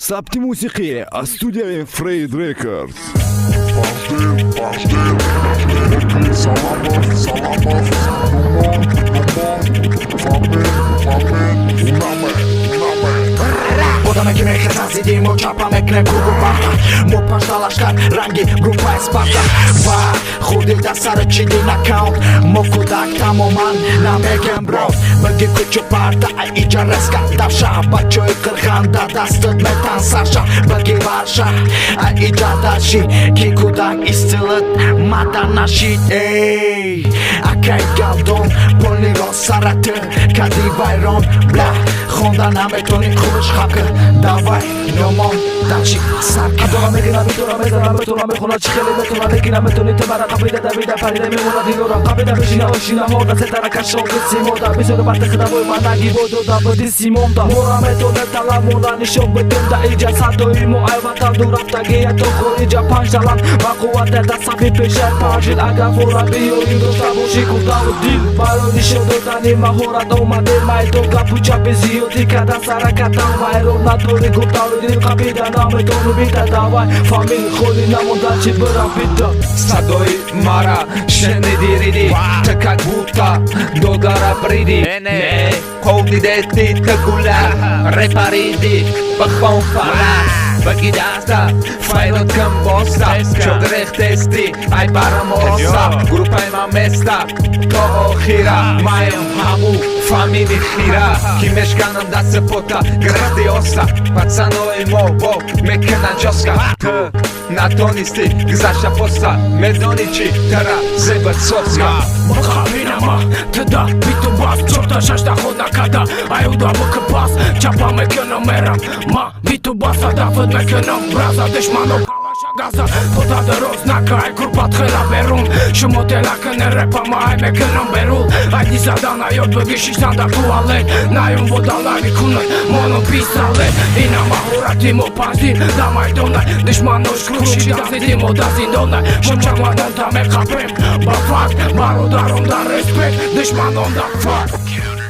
ثبت موسیقی از استودیوی فرید ریکوردز. Podam ekran zazidím, očapám ekran grupa Mopaš dalaškar, rangi, grupa je Sparta Va, chodil da sarıçidi nakaunt Mokudak tamoman, namegem bros Bagi kuchu parta, ay ica reska Davşa, bachoy kırganda, dastıt metan sarşa Bagi varşa, ay ica dashi Kikudak istilit, madana shit Ey, akay galdon, polni rosaratı Kadi bayron, blah Honda nametoni kuluş hakkı Davay, nomon, dachi, sarki Adora megina, mitora, mezara, metora, mejona Chikele, metora, nekina, metoni, temara Kapida, davida, parida, memora, dinora Kapida, beshina, oshina, moda Setara, kasho, kitsimoda Bizoro, bate, khida, boy, managi, bodo, dabo, disimonda Mora, metone, tala, mora, nishon, betemda Ija, sato, imo, ayvata, durafta Geya, toko, ija, panchalan Makuate, da, safi, pesha, pajil Aga, fora, biyo, indo, tabo, shiku, tabo, dil Paro, nisho, dotani, mahora, doma, de, maito Kapucha, bezio, tika, da, sarakata, maero Natori, guptauri, dil, kapida, name, tonu, bita, davai Famil, kholi, namonda, chi, bira, bita Sadoi mara shenidi ridi Takak buta dodara bridi Ne qovni deti tagula reparidi Bakhon fala Bagidasta Failot kam bosta Chodrech testi Ay baramosa Grupay ma mesta To okhira Mayam hamu Famili khira Kimesh kanam dast pota Grechti osa Pacanoy mo Bo Mekenan joska Natonisti Gzasha posta Medonici Tara Zeba tsoska Mkhaminama Tada bitu bas Chota shashta khoda kada Ayuda bıkı bas Çapa mekanım meram Ma bitu bas Adafıt mekanım Braza düşmanı Kalaşa gaza Potada roznaka Ay kurpat khela berun Shumotela kene repa Ma ay mekanım berul Ay dizadana Yot bëgish da tualet Najun vodalari kunët Mono pisalet Ina mahurati mo pazin Damaj donaj Dëshmanosh krushi Dazniti mo dazin donaj Shëmqa ta me kapem Ba fakt Baro daron da respekt Dëshmanon da fakt